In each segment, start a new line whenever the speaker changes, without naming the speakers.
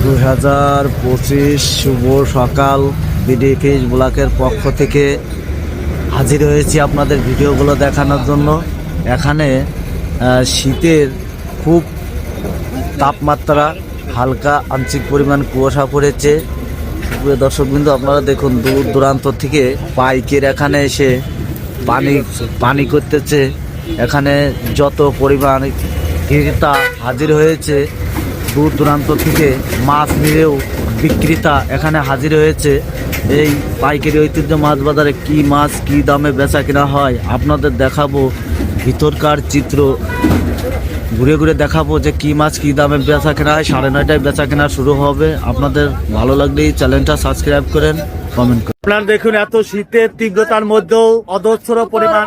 2025 শুভ সকাল। BD fish ব্লকের পক্ষ থেকে হাজির হয়েছি আপনাদের ভিডিওগুলো দেখানোর জন্য। এখানে শীতের খুব তাপমাত্রা, হালকা আংশিক পরিমাণ কুয়াশা পড়েছে। দর্শকবৃন্দ, আপনারা দেখুন দূর দূরান্ত থেকে পাইকের এখানে এসে পানি করতেছে। এখানে যত পরিমাণ ক্রেতা হাজির হয়েছে, দূর দূরান্ত থেকে মাছ নিয়েও বিক্রেতা এখানে হাজির হয়েছে। এই পাইকারি ঐতিহ্য মাছ বাজারে কি মাছ কি দামে বেচা কেনা হয় আপনাদের দেখাবো। ভিতরকার চিত্র ঘুরে ঘুরে দেখাবো যে কি মাছ কি দামে বেচা কেনা হয়। 9:30টায় বেচা কেনা শুরু হবে। আপনাদের ভালো লাগলেই চ্যানেলটা সাবস্ক্রাইব করেন, কমেন্ট করেন। আপনারা দেখুন, এত শীতের তীব্রতার মধ্যেও অজস্র পরিমাণ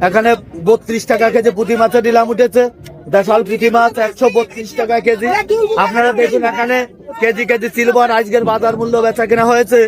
এখানে 32 টাকা কেজি পুঁটি মাছের নিলাম উঠেছে। দেশাল পুঁটি মাছ 132 টাকা কেজি। আপনারা দেখুন, এখানে কেজি কেজি সিলভার আজকের বাজার মূল্য বেচা কেনা হয়েছে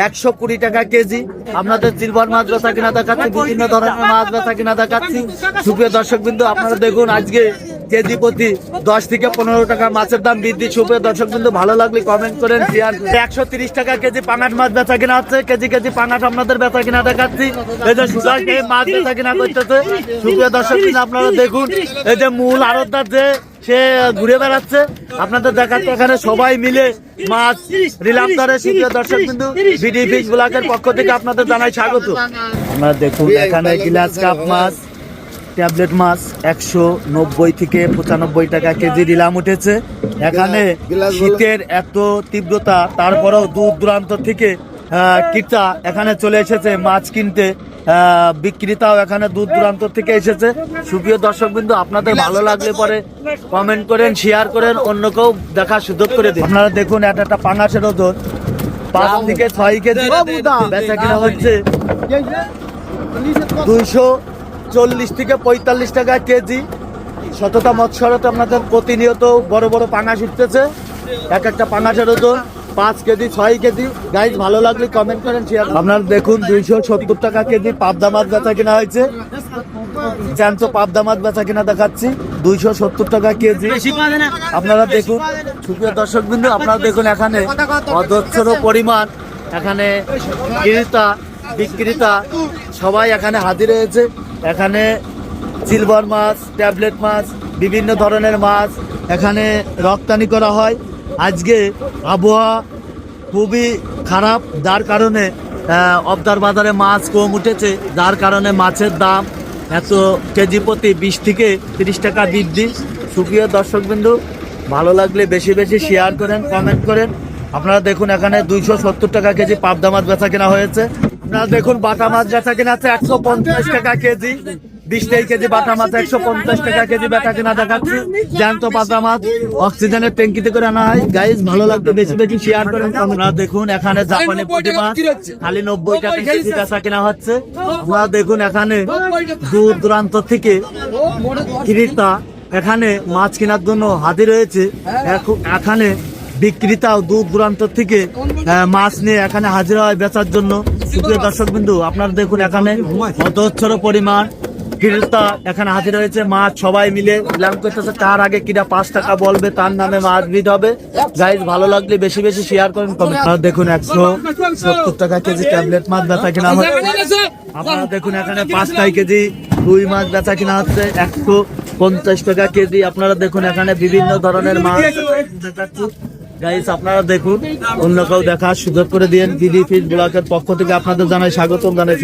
120 টাকা কেজি। আপনাদের সিলভার মাছ বেচা কিনা দেখাচ্ছি, বিভিন্ন ধরনের মাছ বেচা কিনা দেখাচ্ছি। সুপ্রিয় দর্শকবৃন্দ, আপনারা দেখুন আজকে কেজি প্রতি 10 থেকে 15 টাকা মাছের দাম বৃদ্ধি। সুপ্রিয় দর্শকবৃন্দ, ভালো লাগলে কমেন্ট করেন, শেয়ার। 130 টাকা কেজি পাঙাশ মাছ বেচা কিনা হচ্ছে। কেজি কেজি পাঙাশ আপনাদের বেচা কিনা দেখাচ্ছি। এই যে সুজাল মাছ বেচা কিনা করতেছে। সুপ্রিয় দর্শকবৃন্দ, আপনারা দেখুন, এই যে মূল আড়তদার যে সে ঘুরে বেড়াচ্ছে, আপনাদের দেখাচ্ছে। এখানে সবাই মিলে মাছ রিলাম ধরে। সুপ্রিয় দর্শকবৃন্দু, বিডি ফিশ ব্লকের পক্ষ থেকে আপনাদের জানাই স্বাগত। আপনারা দেখুন, এখানে গ্লাস কাপ মাছ, ট্যাবলেট মাছ 190 থেকে 95 টাকা কেজি রিলাম উঠেছে। এখানে শীতের এত তীব্রতা, তারপরেও দূর দূরান্ত থেকে ক্রেতা এখানে চলে এসেছে মাছ কিনতে। বিক্রেতাও এখানে দূর দূরান্ত থেকে এসেছে। সুপ্রিয় দর্শকবৃন্দ, আপনাদের ভালো লাগলে পরে কমেন্ট করেন, শেয়ার করেন, অন্যকেও দেখার সুযোগ করে দিন। আপনারা দেখুন, একটা পাঙাশের ওজন 5 থেকে 6 কেজি বেচা কিনা হচ্ছে 240 থেকে 45 টাকা কেজি। সততা মৎস্যরতে আপনাদের প্রতিনিয়ত বড় বড় পাঙাশ উঠতেছে। একটা পাঙাশের ওজন 5 কেজি 6 কেজি। গাইজ, ভালো লাগলে কমেন্ট করেন, শেয়ার। আপনারা দেখুন, 270 টাকা কেজি পাবদা মাছ বেচা কিনা হয়েছে। জ্যান্ত পাবদা মাছ বেচা কিনা দেখাচ্ছি 270 টাকা কেজি। আপনারা দেখুন, সুপ্রিয় দর্শকবৃন্দ, আপনারা দেখুন, এখানে অজস্র পরিমাণ এখানে ক্রেতা বিক্রেতা সবাই এখানে হাজির হয়েছে। এখানে সিলভার মাছ, ট্যাবলেট মাছ, বিভিন্ন ধরনের মাছ এখানে রপ্তানি করা হয়। আজকে আবহাওয়া খুবই খারাপ, যার কারণে অবদার বাজারে মাছ কম উঠেছে, যার কারণে মাছের দাম এত কেজি প্রতি 20 থেকে 30 টাকা বৃদ্ধি। সুপ্রিয় দর্শকবৃন্দ, ভালো লাগলে বেশি বেশি শেয়ার করেন, কমেন্ট করেন। আপনারা দেখুন, এখানে 270 টাকা কেজি পাবদা মাছ বেচা কেনা হয়েছে। আপনারা দেখুন, বাটা মাছ বেচা কেনা আছে 150 টাকা কেজি। 20 কেজি বাটা মাছ 150 টাকা কেজি বেচা কেনা দেখাচ্ছি। জ্যান্ত বাটা মাছ অক্সিজেনের ট্যাঙ্কিতে করে আনা হয়। গাইজ, ভালো লাগবে বেশি বেশি শেয়ার করেন। আপনারা দেখুন, এখানে জাপানি পুঁটি মাছ খালি 90 টাকা কেজি বেচা কেনা হচ্ছে। আপনারা দেখুন, এখানে দূর দূরান্ত থেকে ক্রেতা এখানে মাছ কেনার জন্য হাজির হয়েছে। এখানে বিক্রেতাও দূর দূরান্ত থেকে মাছ নিয়ে এখানে হাজির হয় বেচার জন্য। সুপ্রিয় দর্শকবৃন্দ, আপনারা দেখুন, এখানে অজস্র পরিমাণ ক্রেতা এখানে হাজির হয়েছে। মাছ সবাই মিলে নিলাম করতেছে। তার আগে কিনা 5 টাকা বলবে, তার নামে মাছ বিদ হবে। গাইজ, ভালো লাগলে বেশি বেশি শেয়ার করেন, কমেন্ট। আপনারা দেখুন, 170 টাকা কেজি ট্যাবলেট মাছ বেচা কিনা হচ্ছে। আপনারা দেখুন, এখানে 5 কেজি রুই মাছ বেচা কিনা হচ্ছে 150 টাকা কেজি। আপনারা দেখুন, এখানে বিভিন্ন ধরনের মাছ দেখাচ্ছি। গাইস, আপনারা দেখুন, অন্য কেউ দেখার সুযোগ করে দিন। বিডি ফিশ ব্লকের পক্ষ থেকে আপনাদের জানাই স্বাগতম জানাই।